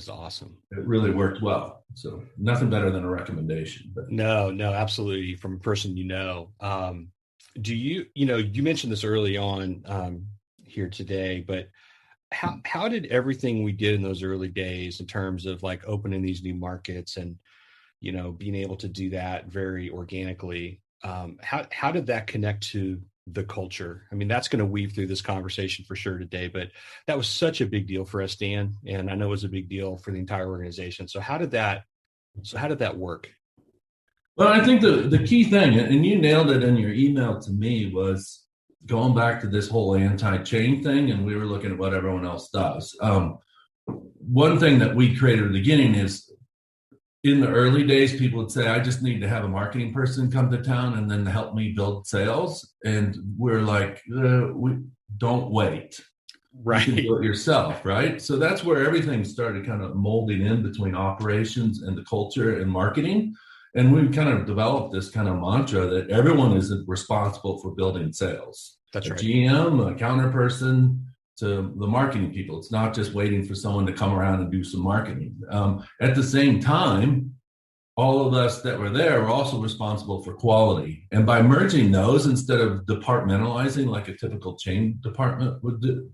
is awesome. It really worked well. So nothing better than a recommendation. But No, no, absolutely. From a person do you mentioned this early on here today, but how did everything we did in those early days in terms of like opening these new markets and, being able to do that very organically, how did that connect to the culture? I mean, that's going to weave through this conversation for sure today, but that was such a big deal for us, Dan, and I know it was a big deal for the entire organization. So how did that work? well, I think the key thing, and you nailed it in your email to me, was going back to this whole anti-chain thing, and we were looking at what everyone else does. One thing that we created at the beginning is in the early days, people would say, I just need to have a marketing person come to town and then help me build sales. And we're like, we don't wait. Right. You can do it yourself, right? So that's where everything started kind of molding in between operations and the culture and marketing. And we've kind of developed this kind of mantra that everyone is responsible for building sales. That's right. GM, a counter person, to the marketing people. It's not just waiting for someone to come around and do some marketing. At the same time, all of us that were there were also responsible for quality. And by merging those, instead of departmentalizing like a typical chain department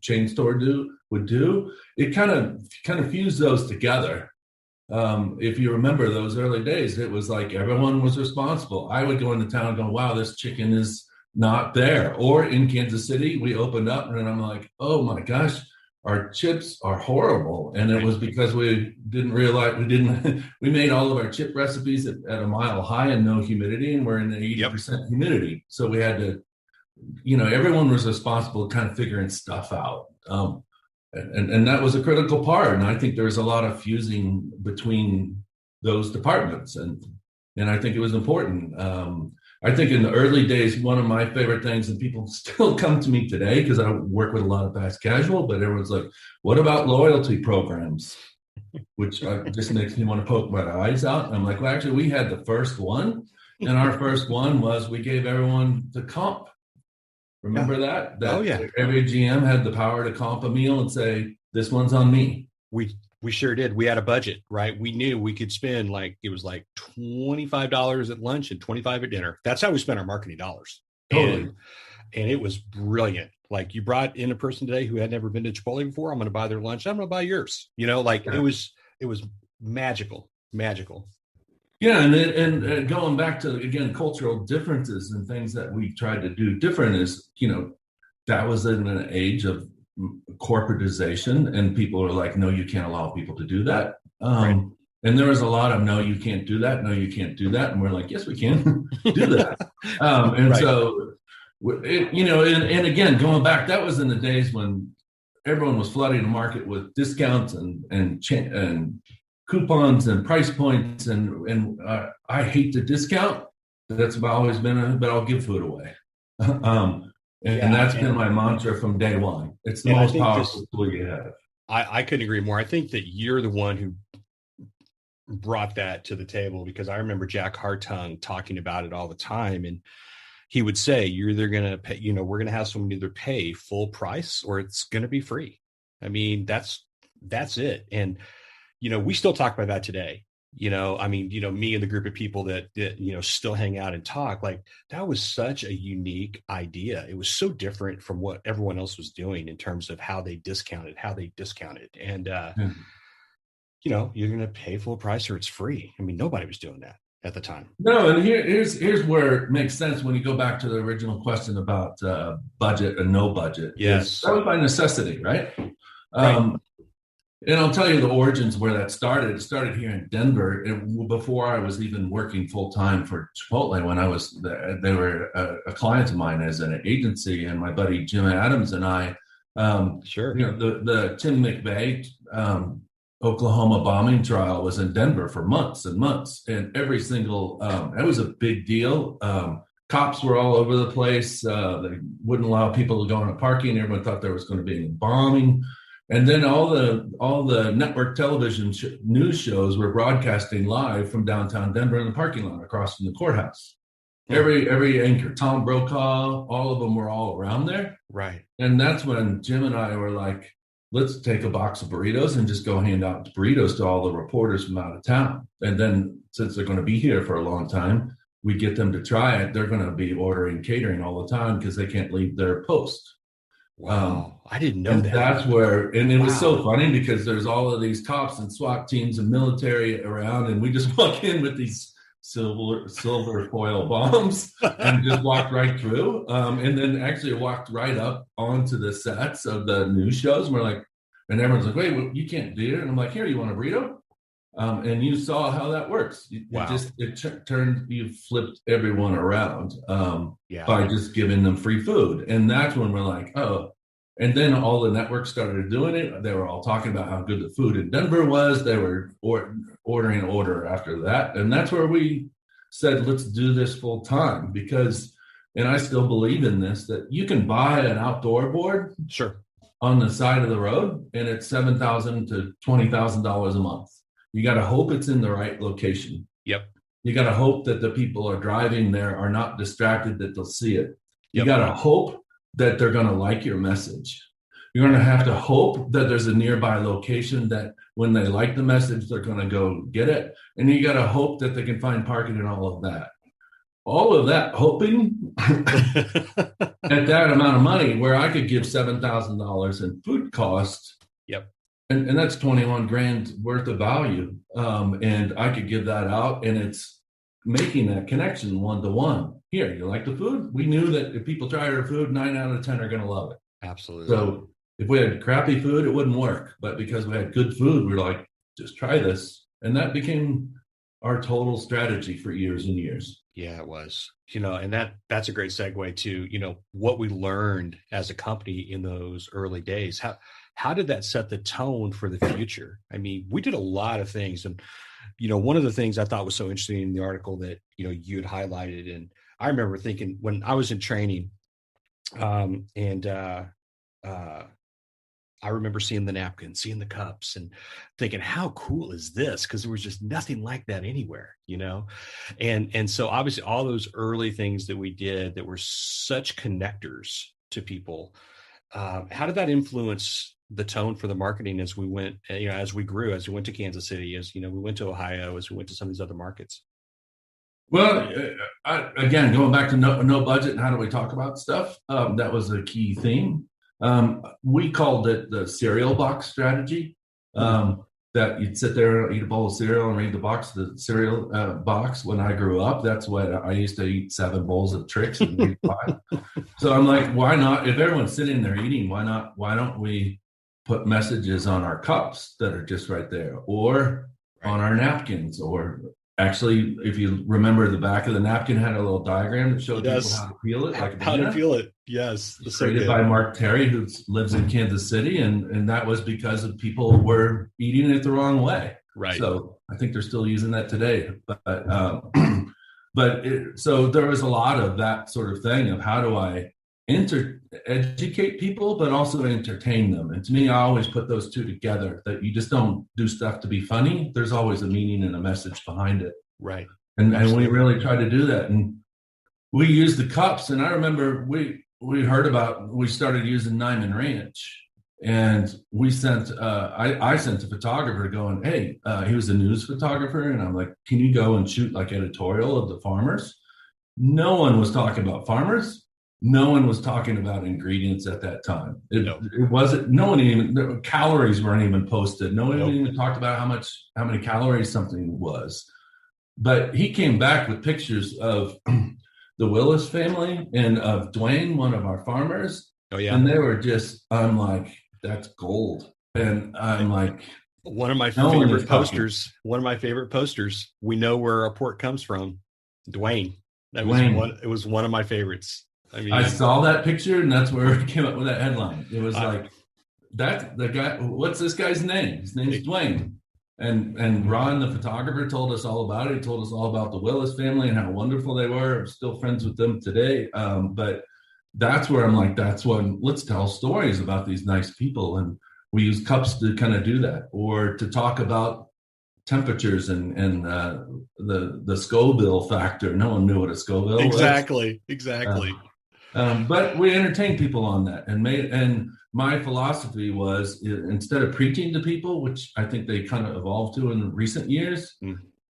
chain store would do, it kind of fused those together. If you remember those early days, it was like everyone was responsible. I would go into town and go, wow, this chicken is not there. Or in Kansas City, we opened up and I'm like, oh my gosh, our chips are horrible. And it was because we didn't realize we made all of our chip recipes at a mile high and no humidity, and we're in 80% humidity. So we had to, everyone was responsible kind of figuring stuff out. And that was a critical part. And I think there's a lot of fusing between those departments. And I think it was important. I think in the early days, one of my favorite things, and people still come to me today because I work with a lot of fast casual, but everyone's like, what about loyalty programs? Which just makes me want to poke my eyes out. And I'm like, well, actually, we had the first one. And our first one was we gave everyone the comp. Remember that? Oh, yeah. Every GM had the power to comp a meal and say, this one's on me. We sure did. We had a budget, right? We knew we could spend it was like $25 at lunch and $25 at dinner. That's how we spent our marketing dollars. Totally. And it was brilliant. Like, you brought in a person today who had never been to Chipotle before. I'm going to buy their lunch. I'm going to buy yours. Yeah. It was magical. Yeah. And going back to, again, cultural differences and things that we tried to do different is, that was in an age of corporatization, and people are like, no, you can't allow people to do that. Right. And there was a lot of, no, you can't do that. No, you can't do that. And we're like, yes, we can do that. And right. So, and again, going back, that was in the days when everyone was flooding the market with discounts and coupons and price points. And I hate to discount. That's always been but I'll give food away. And that's been my mantra from day one. It's the most powerful tool you have. I couldn't agree more. I think that you're the one who brought that to the table, because I remember Jack Hartung talking about it all the time. And he would say, you're either going to pay, we're going to have someone either pay full price or it's going to be free. I mean, that's it. And, we still talk about that today. Me and the group of people that still hang out and talk, like, that was such a unique idea. It was so different from what everyone else was doing in terms of how they discounted. And, you're going to pay full price or it's free. I mean, nobody was doing that at the time. No. And here's where it makes sense when you go back to the original question about budget and no budget. Yes. That was by necessity, right? Right. And I'll tell you the origins where that started. It started here in Denver before I was even working full time for Chipotle. When I was there, they were a client of mine as an agency, and my buddy Jim Adams and I. Sure. The Tim McVeigh Oklahoma bombing trial was in Denver for months and months, and every single that was a big deal. Cops were all over the place. They wouldn't allow people to go into parking. Everyone thought there was going to be a bombing. And then all the network television news shows were broadcasting live from downtown Denver in the parking lot across from the courthouse. Every anchor, Tom Brokaw, all of them were all around there. Right. And that's when Jim and I were like, let's take a box of burritos and just go hand out burritos to all the reporters from out of town. And then since they're going to be here for a long time, we get them to try it. They're going to be ordering catering all the time because they can't leave their post. Wow. I didn't know and that. That's where, and it Wow. was so funny because there's all of these cops and SWAT teams and military around, and we just walk in with these silver foil bombs and just walked right through. And then actually walked right up onto the sets of the news shows. And we're like, and everyone's like, wait, well, you can't do it. And I'm like, here, you want a burrito? And you saw how that works. Wow. You flipped everyone around by just giving them free food. And that's when we're like, oh. And then all the networks started doing it. They were all talking about how good the food in Denver was. They were ordering order after that. And that's where we said, let's do this full time because, and I still believe in this, that you can buy an outdoor board on the side of the road and it's $7,000 to $20,000 a month. You got to hope it's in the right location. Yep. You got to hope that the people are driving there are not distracted, that they'll see it. You got to hope that they're going to like your message. You're going to have to hope that there's a nearby location that when they like the message, they're going to go get it. And you got to hope that they can find parking and all of that. All of that hoping at that amount of money where I could give $7,000 in food costs. Yep. And that's 21 grand worth of value. And I could give that out, and it's making that connection one-to-one. Here, you like the food? We knew that if people try our food, 9 out of 10 are going to love it. Absolutely. So if we had crappy food, it wouldn't work. But because we had good food, we were like, just try this. And that became our total strategy for years and years. Yeah, it was. And that's a great segue to, what we learned as a company in those early days. How did that set the tone for the future? I mean, we did a lot of things. And, one of the things I thought was so interesting in the article that, you had highlighted, and I remember thinking when I was in training, I remember seeing the napkins, seeing the cups, and thinking, how cool is this? Because there was just nothing like that anywhere, And so obviously all those early things that we did that were such connectors to people, how did that influence the tone for the marketing as we went, as we grew, as we went to Kansas City, as, we went to Ohio, as we went to some of these other markets? Well, again, going back to no budget and how do we talk about stuff, that was a key theme. We called it the cereal box strategy, that you'd sit there and eat a bowl of cereal and read the cereal box. When I grew up, that's what I used to eat, 7 bowls of Trix and read 5. So I'm like, why not? If everyone's sitting there eating, why don't we put messages on our cups that are just right there, or on our napkins, or actually, if you remember, the back of the napkin had a little diagram that showed people how to peel it. How to peel it. Yes. It's created by Mark Terry, who lives in Kansas City. And that was because of people were eating it the wrong way. Right. So I think they're still using that today. So there was a lot of that sort of thing of how do I educate people, but also entertain them. And to me, I always put those two together, that you just don't do stuff to be funny. There's always a meaning and a message behind it. Right. And we really try to do that. And we use the cups. And I remember we started using Nyman Ranch, and we sent, I sent a photographer going, hey, he was a news photographer. And I'm like, can you go and shoot like editorial of the farmers? No one was talking about farmers. No one was talking about ingredients at that time. It wasn't, the calories weren't even posted. No one even talked about how many calories something was. But he came back with pictures of the Willis family and of Dwayne, one of our farmers. Oh, yeah. And they were just, I'm like, that's gold. And I'm like, one of my favorite posters. We know where our pork comes from. Dwayne. It was one of my favorites. I mean, I saw that picture, and that's where we came up with that headline. It was like, that the guy, what's this guy's name? His name's Dwayne. And Ron, the photographer, told us all about it. He told us all about the Willis family and how wonderful they were. I'm still friends with them today. But that's where I'm like, that's when let's tell stories about these nice people. And we use cups to kind of do that, or to talk about temperatures and the Scoville factor. No one knew what a Scoville was. Exactly. But we entertained people on that, and my philosophy was, instead of preaching to people, which I think they kind of evolved to in recent years,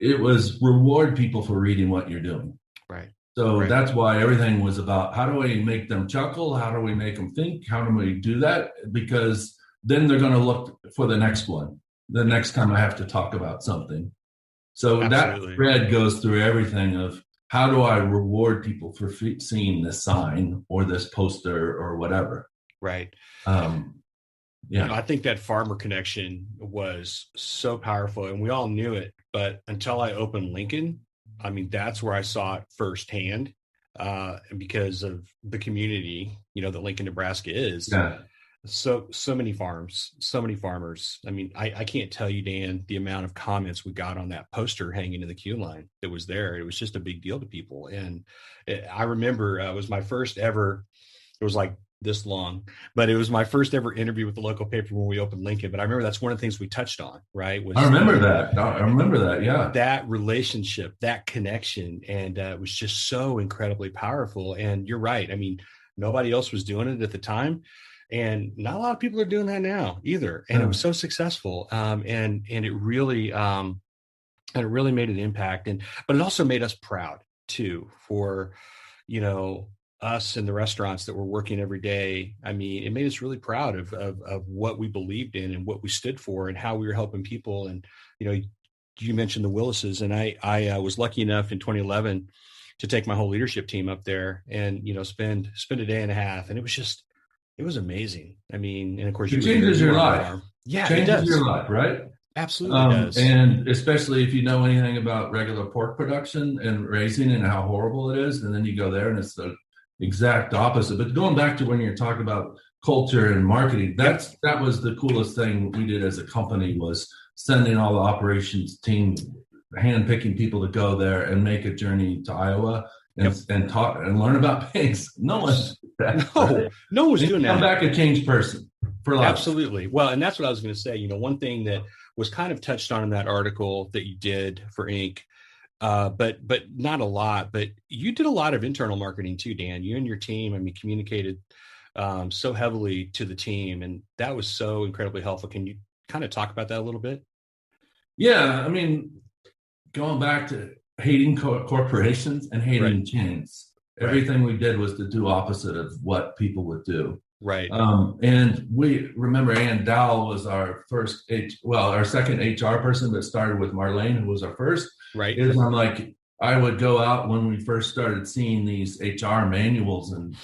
it was reward people for reading what you're doing. Right. So that's why everything was about, how do we make them chuckle? How do we make them think? How do we do that? Because then they're going to look for the next one, the next time I have to talk about something. So Absolutely. that thread goes through everything of, how do I reward people for seeing this sign or this poster or whatever? Right. Yeah. I think that farmer connection was so powerful, and we all knew it. But until I opened Lincoln, I mean, that's where I saw it firsthand, because of the community, that Lincoln, Nebraska is. Yeah. So many farms, so many farmers. I mean, I can't tell you, Dan, the amount of comments we got on that poster hanging in the queue line that was there. It was just a big deal to people. And I remember it was my first ever, it was like this long, but it was my first ever interview with the local paper when we opened Lincoln. But I remember that's one of the things we touched on, right? I remember that. Yeah. That relationship, that connection. And it was just so incredibly powerful. And you're right. I mean, nobody else was doing it at the time. And not a lot of people are doing that now either. And it was so successful. And it really made an impact. But it also made us proud too, for, us in the restaurants that were working every day. I mean, it made us really proud of what we believed in and what we stood for and how we were helping people. And, you mentioned the Willises, and I was lucky enough in 2011 to take my whole leadership team up there and, spend a day and a half. And it was amazing. I mean, and of course, it changes your life. Yeah, changes it does. Your life, right? Absolutely does. And especially if you know anything about regular pork production and raising and how horrible it is, and then you go there and it's the exact opposite. But going back to when you're talking about culture and marketing, that was the coolest thing we did as a company, was sending all the operations team, hand-picking people to go there and make a journey to Iowa and talk and learn about pigs. No one's no one's doing that. Come back a changed person for life. Absolutely. Well, and that's what I was going to say. One thing that was kind of touched on in that article that you did for Inc., but not a lot. But you did a lot of internal marketing too, Dan. You and your team, I mean, communicated so heavily to the team, and that was so incredibly helpful. Can you kind of talk about that a little bit? Yeah, I mean, going back to hating corporations and hating chains, everything we did was to do opposite of what people would do. Right. And we remember Ann Dowell was our our second HR person, but started with Marlene, who was our first. Right. I would go out when we first started seeing these HR manuals and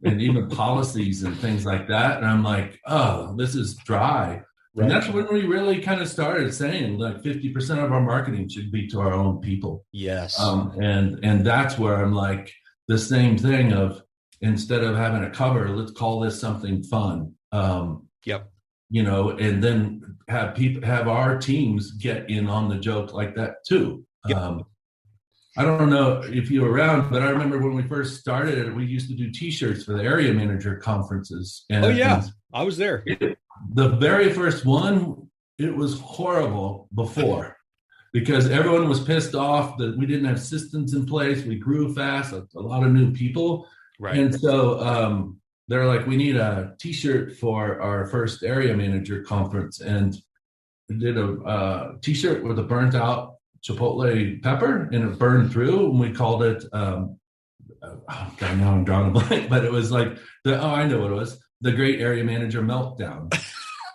even policies and things like that. And I'm like, oh, this is dry. Right. And that's when we really kind of started saying, like, 50% of our marketing should be to our own people. Yes. And that's where I'm like, the same thing of, instead of having a cover, let's call this something fun. Yep. And then have our teams get in on the joke like that too. Yep. I don't know if you were around, but I remember when we first started it, we used to do T-shirts for the area manager conferences. And, I was there. The very first one, it was horrible before, because everyone was pissed off that we didn't have systems in place. We grew fast, a lot of new people. Right. And so they're like, we need a T-shirt for our first area manager conference. And we did a T-shirt with a burnt out Chipotle pepper, and it burned through. And we called it, now I'm drawing a blank, but it was like, I know what it was, the Great Area Manager Meltdown.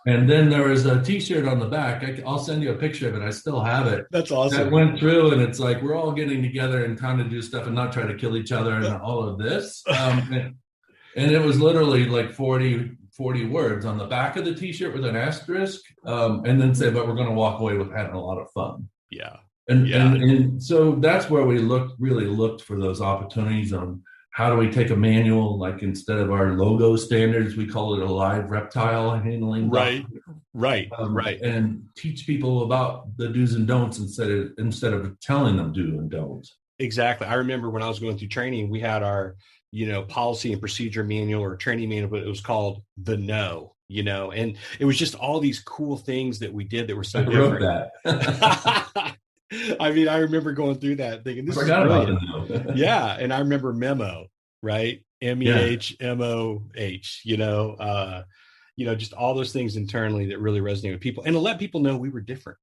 And then there was a T-shirt on the back. I'll send you a picture of it. I still have it. That's awesome. That went through, and it's like, we're all getting together and trying to do stuff and not try to kill each other and all of this. And it was literally like 40 words on the back of the T-shirt with an asterisk, and then say, but we're going to walk away with having a lot of fun. Yeah. And so that's where we really looked for those opportunities on, how do we take a manual, like, instead of our logo standards, we call it a live reptile handling. Right. And teach people about the do's and don'ts instead of telling them do and don't. Exactly. I remember when I was going through training, we had our, policy and procedure manual or training manual, but it was called the No, and it was just all these cool things that we did that were so different. Wrote that. I mean, I remember going through that thinking, this is brilliant. Yeah. And I remember Memo, right? MEHMOH, just all those things internally that really resonate with people, and to let people know we were different,